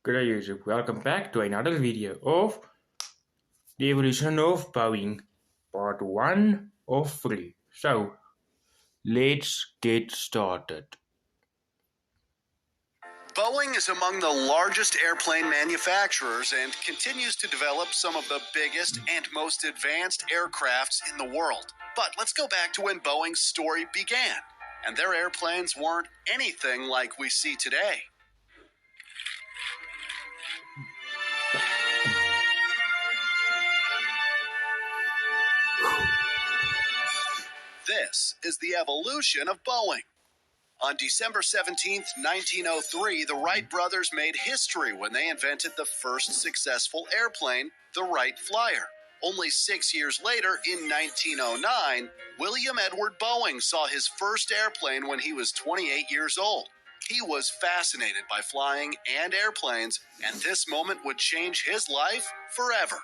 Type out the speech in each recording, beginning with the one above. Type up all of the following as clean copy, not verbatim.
Good day YouTube, welcome back to another video of the evolution of Boeing, part 1 of 3. So, let's get started. Boeing is among the largest airplane manufacturers and continues to develop some of the biggest and most advanced aircrafts in the world. But let's go back to when Boeing's story began, and their airplanes weren't anything like we see today. This is the evolution of Boeing. On December 17, 1903, the Wright brothers made history when they invented the first successful airplane, the Wright Flyer. Only 6 years later, in 1909, William Edward Boeing saw his first airplane when he was 28 years old. He was fascinated by flying and airplanes, and this moment would change his life forever.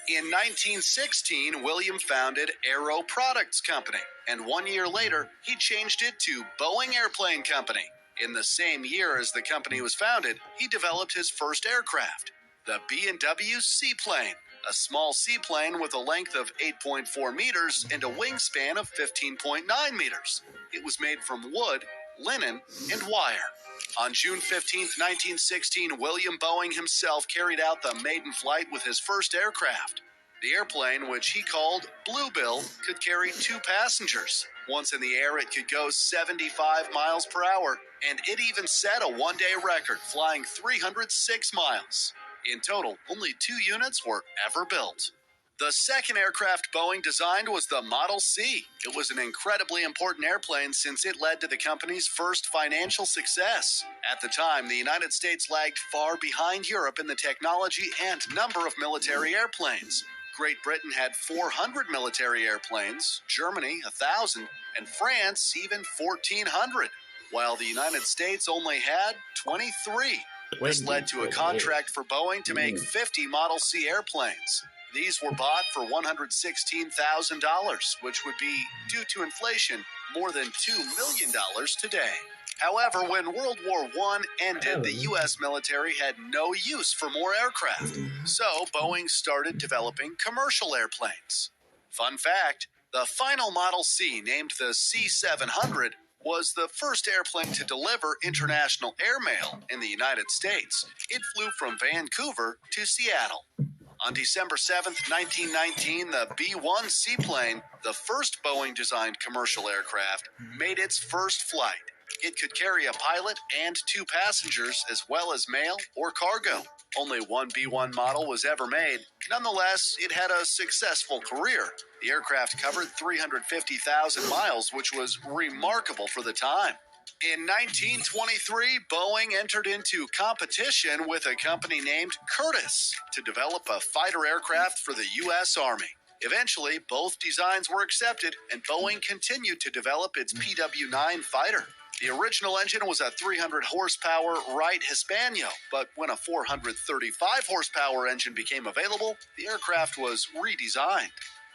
In 1916, William founded Aero Products Company, and 1 year later, he changed it to Boeing Airplane Company. In the same year as the company was founded, he developed his first aircraft, the B&W Seaplane, a small seaplane with a length of 8.4 meters and a wingspan of 15.9 meters. It was made from wood, linen, and wire. On June 15, 1916, William Boeing himself carried out the maiden flight with his first aircraft. The airplane, which he called Bluebill, could carry 2 passengers. Once in the air, it could go 75 miles per hour, and it even set a one-day record, flying 306 miles. In total, only 2 units were ever built. The second aircraft Boeing designed was the Model C. It was an incredibly important airplane since it led to the company's first financial success. At the time, the United States lagged far behind Europe in the technology and number of military airplanes. Great Britain had 400 military airplanes, Germany 1,000, and France even 1,400, while the United States only had 23. This led to a contract for Boeing to make 50 Model C airplanes. These were bought for $116,000, which would be, due to inflation, more than $2 million today. However, when World War I ended, the U.S. military had no use for more aircraft. So Boeing started developing commercial airplanes. Fun fact, the final Model C, named the C-700, was the first airplane to deliver international airmail in the United States. It flew from Vancouver to Seattle. On December 7, 1919, the B-1 seaplane, the first Boeing-designed commercial aircraft, made its first flight. It could carry a pilot and 2 passengers, as well as mail or cargo. Only one B-1 model was ever made. Nonetheless, it had a successful career. The aircraft covered 350,000 miles, which was remarkable for the time. In 1923, Boeing entered into competition with a company named Curtiss to develop a fighter aircraft for the U.S. Army. Eventually, both designs were accepted, and Boeing continued to develop its PW-9 fighter. The original engine was a 300-horsepower Wright Hispano, but when a 435-horsepower engine became available, the aircraft was redesigned.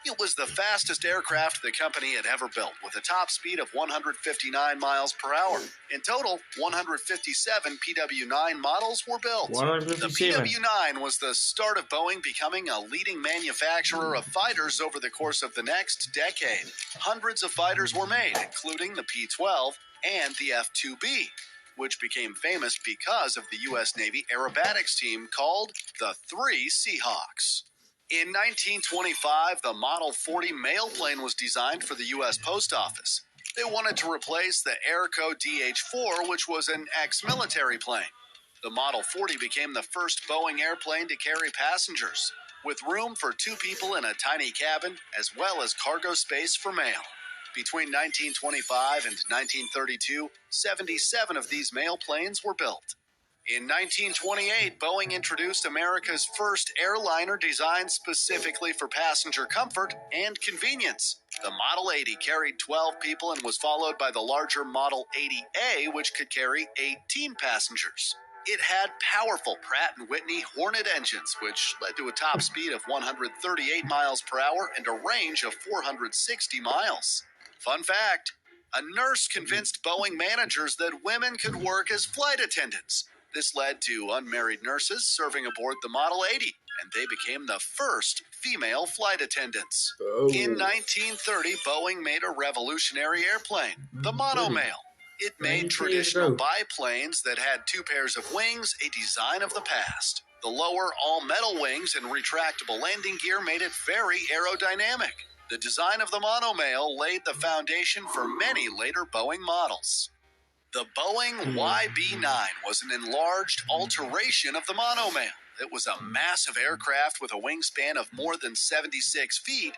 It was the fastest aircraft the company had ever built, with a top speed of 159 miles per hour. In total, 157 PW-9 models were built. 157. The PW-9 was the start of Boeing becoming a leading manufacturer of fighters over the course of the next decade. Hundreds of fighters were made, including the P-12 and the F-2B, which became famous because of the U.S. Navy aerobatics team called the 3 Seahawks. In 1925, the Model 40 mail plane was designed for the U.S. Post Office. They wanted to replace the Airco DH-4, which was an ex-military plane. The Model 40 became the first Boeing airplane to carry passengers, with room for 2 people in a tiny cabin, as well as cargo space for mail. Between 1925 and 1932, 77 of these mail planes were built. In 1928, Boeing introduced America's first airliner designed specifically for passenger comfort and convenience. The Model 80 carried 12 people and was followed by the larger Model 80A, which could carry 18 passengers. It had powerful Pratt & Whitney Hornet engines, which led to a top speed of 138 miles per hour and a range of 460 miles. Fun fact, a nurse convinced Boeing managers that women could work as flight attendants. This led to unmarried nurses serving aboard the Model 80, and they became the first female flight attendants. In 1930, Boeing made a revolutionary airplane, the monomail. It made traditional biplanes that had two pairs of wings a design of the past. The lower all-metal wings and retractable landing gear made it very aerodynamic. The design of the monomail laid the foundation for many later Boeing models. The Boeing YB-9 was an enlarged alteration of the monomail. It was a massive aircraft with a wingspan of more than 76 feet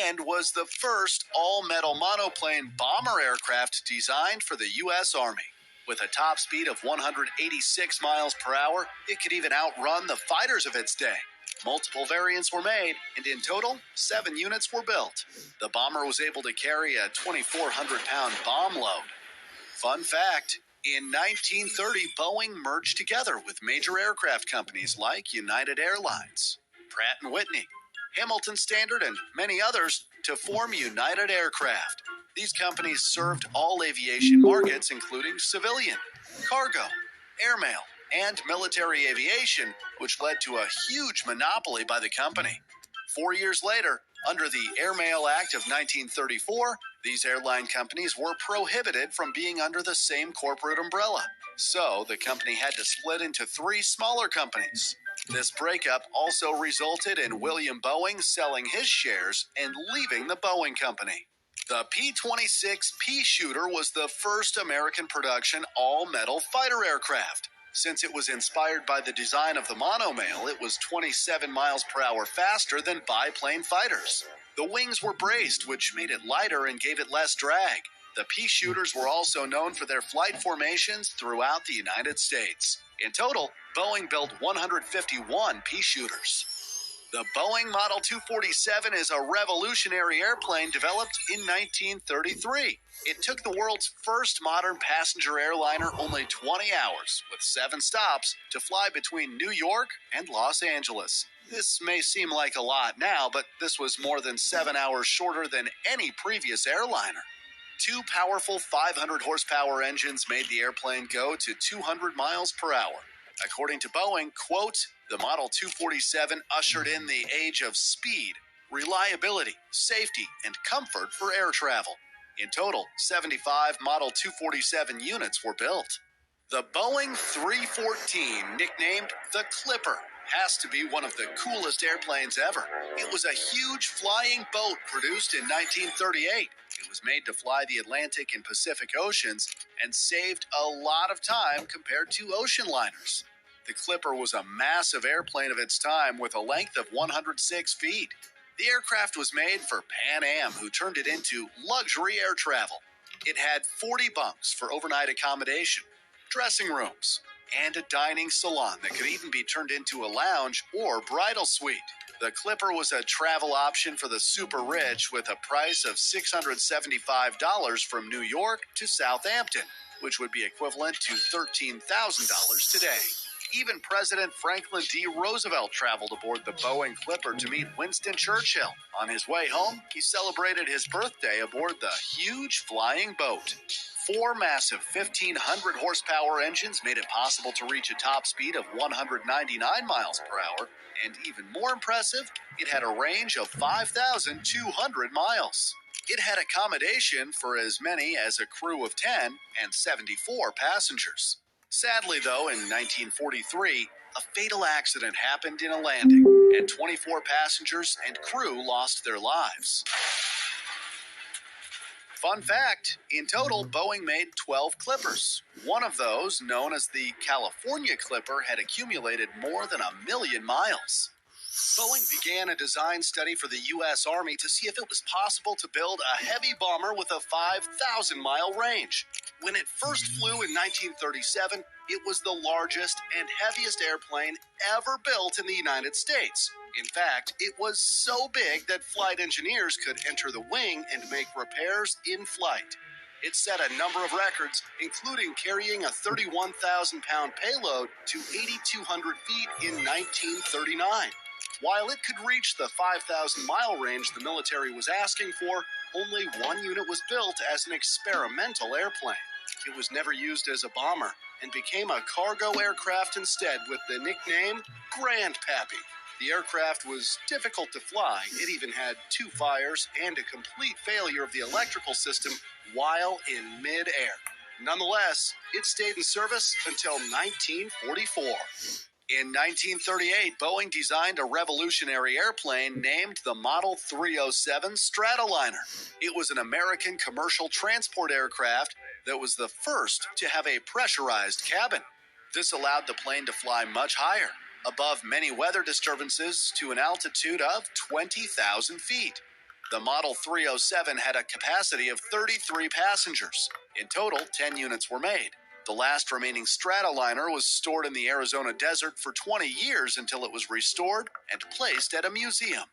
and was the first all-metal monoplane bomber aircraft designed for the U.S. Army. With a top speed of 186 miles per hour, it could even outrun the fighters of its day. Multiple variants were made, and in total, 7 units were built. The bomber was able to carry a 2,400-pound bomb load. Fun fact, in 1930, Boeing merged together with major aircraft companies like United Airlines, Pratt & Whitney, Hamilton Standard, and many others to form United Aircraft. These companies served all aviation markets, including civilian, cargo, airmail, and military aviation, which led to a huge monopoly by the company. 4 years later, under the Airmail Act of 1934, these airline companies were prohibited from being under the same corporate umbrella. So the company had to split into 3 smaller companies. This breakup also resulted in William Boeing selling his shares and leaving the Boeing Company. The P-26 Pea Shooter was the first American production all-metal fighter aircraft. Since it was inspired by the design of the monomail, it was 27 miles per hour faster than biplane fighters. The wings were braced, which made it lighter and gave it less drag. The Pea Shooters were also known for their flight formations throughout the United States. In total, Boeing built 151 Pea Shooters. The Boeing Model 247 is a revolutionary airplane developed in 1933. It took the world's first modern passenger airliner only 20 hours, with 7 stops, to fly between New York and Los Angeles. This may seem like a lot now, but this was more than 7 hours shorter than any previous airliner. 2 powerful 500-horsepower engines made the airplane go to 200 miles per hour. According to Boeing, quote, the Model 247 ushered in the age of speed, reliability, safety, and comfort for air travel. In total, 75 Model 247 units were built. The Boeing 314, nicknamed the Clipper, has to be one of the coolest airplanes ever. It was a huge flying boat produced in 1938. It was made to fly the Atlantic and Pacific Oceans and saved a lot of time compared to ocean liners. The Clipper was a massive airplane of its time with a length of 106 feet. The aircraft was made for Pan Am, who turned it into luxury air travel. It had 40 bunks for overnight accommodation, dressing rooms, and a dining salon that could even be turned into a lounge or bridal suite. The Clipper was a travel option for the super rich with a price of $675 from New York to Southampton, which would be equivalent to $13,000 today. Even President Franklin D. Roosevelt traveled aboard the Boeing Clipper to meet Winston Churchill. On his way home, he celebrated his birthday aboard the huge flying boat. 4 massive 1,500-horsepower engines made it possible to reach a top speed of 199 miles per hour, and even more impressive, it had a range of 5,200 miles. It had accommodation for as many as a crew of 10 and 74 passengers. Sadly, though, in 1943, a fatal accident happened in a landing, and 24 passengers and crew lost their lives. Fun fact, in total, Boeing made 12 Clippers. One of those, known as the California Clipper, had accumulated more than 1 million miles. Boeing began a design study for the U.S. Army to see if it was possible to build a heavy bomber with a 5,000-mile range. When it first flew in 1937, it was the largest and heaviest airplane ever built in the United States. In fact, it was so big that flight engineers could enter the wing and make repairs in flight. It set a number of records, including carrying a 31,000-pound payload to 8,200 feet in 1939. While it could reach the 5,000-mile range the military was asking for, only 1 unit was built as an experimental airplane. It was never used as a bomber and became a cargo aircraft instead with the nickname Grandpappy. The aircraft was difficult to fly. It even had 2 fires and a complete failure of the electrical system while in mid-air. Nonetheless, it stayed in service until 1944. In 1938, Boeing designed a revolutionary airplane named the Model 307 Stratoliner. It was an American commercial transport aircraft that was the first to have a pressurized cabin. This allowed the plane to fly much higher, above many weather disturbances, to an altitude of 20,000 feet. The Model 307 had a capacity of 33 passengers. In total, 10 units were made. The last remaining Stratoliner was stored in the Arizona desert for 20 years until it was restored and placed at a museum.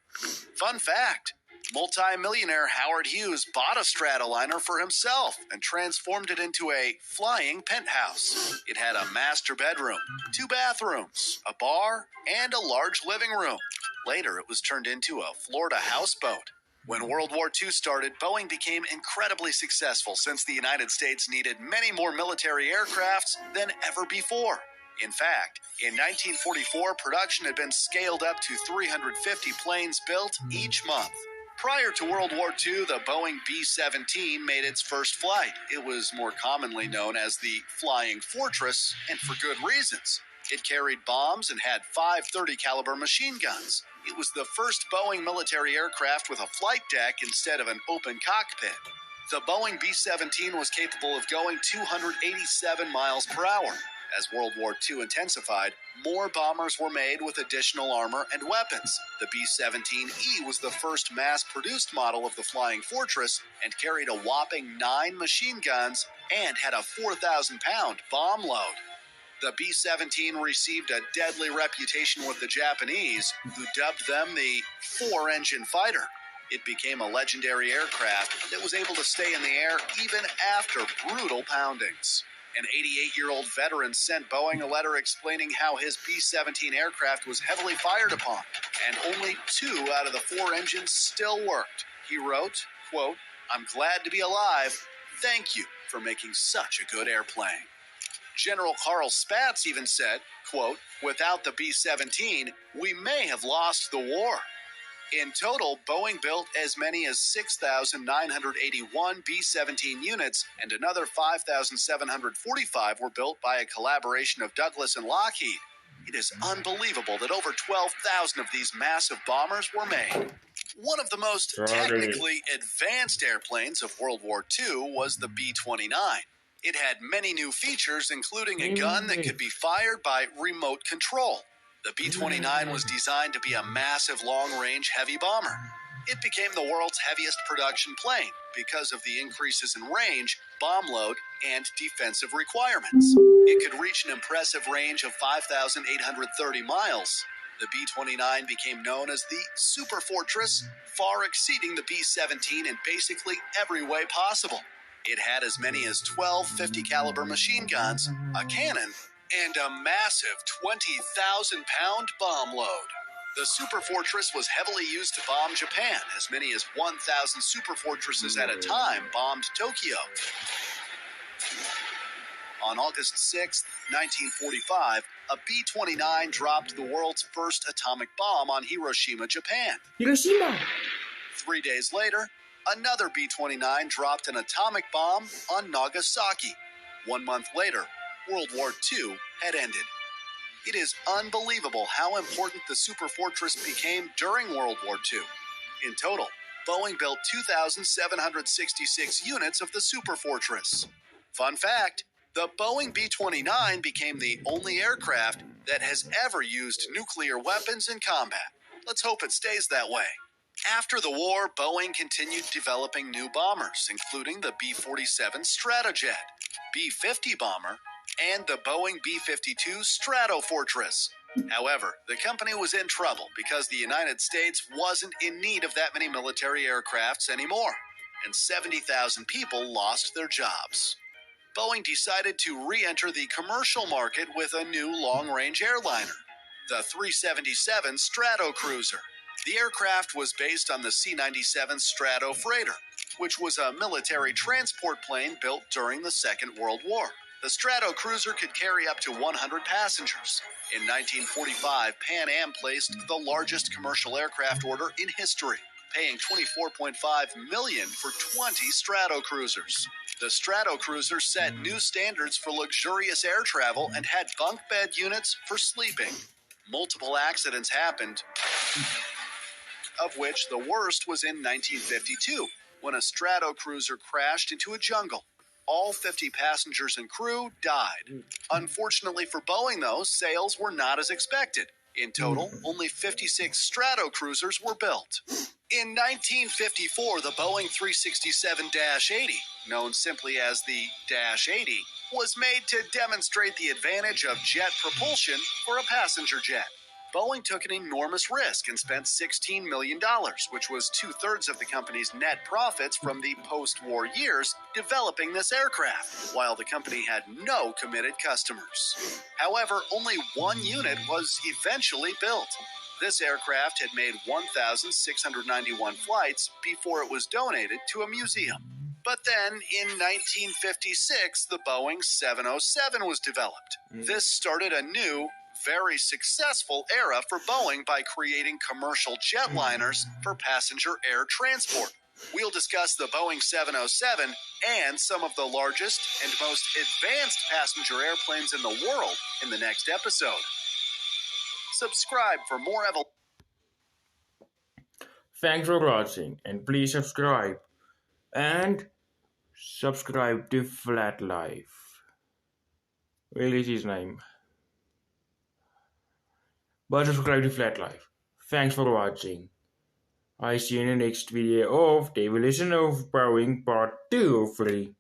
Fun fact, multi-millionaire Howard Hughes bought a Stratoliner for himself and transformed it into a flying penthouse. It had a master bedroom, 2 bathrooms, a bar, and a large living room. Later, it was turned into a Florida houseboat. When World War II started, Boeing became incredibly successful since the United States needed many more military aircrafts than ever before. In fact, in 1944, production had been scaled up to 350 planes built each month. Prior to World War II, the Boeing B-17 made its first flight. It was more commonly known as the Flying Fortress, and for good reasons. It carried bombs and had 5.30 caliber machine guns. It was the first Boeing military aircraft with a flight deck instead of an open cockpit. The Boeing B-17 was capable of going 287 miles per hour. As World War II intensified, more bombers were made with additional armor and weapons. The B-17E was the first mass-produced model of the Flying Fortress and carried a whopping 9 machine guns and had a 4,000-pound bomb load. The B-17 received a deadly reputation with the Japanese, who dubbed them the 4-engine fighter. It became a legendary aircraft that was able to stay in the air even after brutal poundings. An 88-year-old veteran sent Boeing a letter explaining how his B-17 aircraft was heavily fired upon, and only 2 out of the 4 engines still worked. He wrote, quote, "I'm glad to be alive. Thank you for making such a good airplane." General Carl Spaatz even said, quote, "Without the B-17, we may have lost the war." In total, Boeing built as many as 6,981 B-17 units, and another 5,745 were built by a collaboration of Douglas and Lockheed. It is unbelievable that over 12,000 of these massive bombers were made. One of the most technically advanced airplanes of World War II was the B-29. It had many new features, including a gun that could be fired by remote control. The B-29 was designed to be a massive long-range heavy bomber. It became the world's heaviest production plane because of the increases in range, bomb load, and defensive requirements. It could reach an impressive range of 5,830 miles. The B-29 became known as the Super Fortress, far exceeding the B-17 in basically every way possible. It had as many as 12 50 caliber machine guns, a cannon, and a massive 20,000-pound bomb load. The Super Fortress was heavily used to bomb Japan. As many as 1,000 Super Fortresses at a time bombed Tokyo. On August 6, 1945, a B-29 dropped the world's first atomic bomb on Hiroshima, Japan. Hiroshima! 3 days later, another B-29 dropped an atomic bomb on Nagasaki. 1 month later, World War II had ended. It is unbelievable how important the Super Fortress became during World War II. In total, Boeing built 2,766 units of the Super Fortress. Fun fact, the Boeing B-29 became the only aircraft that has ever used nuclear weapons in combat. Let's hope it stays that way. After the war, Boeing continued developing new bombers, including the B-47 Stratojet, B-50 bomber, and the Boeing B-52 Stratofortress. However, the company was in trouble because the United States wasn't in need of that many military aircrafts anymore, and 70,000 people lost their jobs. Boeing decided to re-enter the commercial market with a new long-range airliner, the 377 Stratocruiser. The aircraft was based on the C-97 Strato freighter. which was a military transport plane built during the Second World War. The Stratocruiser could carry up to 100 passengers. In 1945, Pan Am placed the largest commercial aircraft order in history, paying $24.5 million for 20 Stratocruisers. The Stratocruiser set new standards for luxurious air travel and had bunk bed units for sleeping. Multiple accidents happened, of which the worst was in 1952, when a Stratocruiser crashed into a jungle. All 50 passengers and crew died. Unfortunately for Boeing, though, sales were not as expected. In total, only 56 Stratocruisers were built. In 1954, the Boeing 367-80, known simply as the Dash 80, was made to demonstrate the advantage of jet propulsion for a passenger jet. Boeing took an enormous risk and spent $16 million, which was 2/3 of the company's net profits from the post-war years, developing this aircraft, while the company had no committed customers. However, only one unit was eventually built. This aircraft had made 1,691 flights before it was donated to a museum. But then, in 1956, the Boeing 707 was developed. This started a new, very successful era for Boeing by creating commercial jetliners for passenger air transport. We'll discuss the Boeing 707 and some of the largest and most advanced passenger airplanes in the world in the next episode. Subscribe for more Thanks for watching, and please subscribe. And subscribe to Flat Life. Well, is his name. But subscribe to Flat Life. Thanks for watching. I see you in the next video of the evolution of Boeing Part 2 of 3.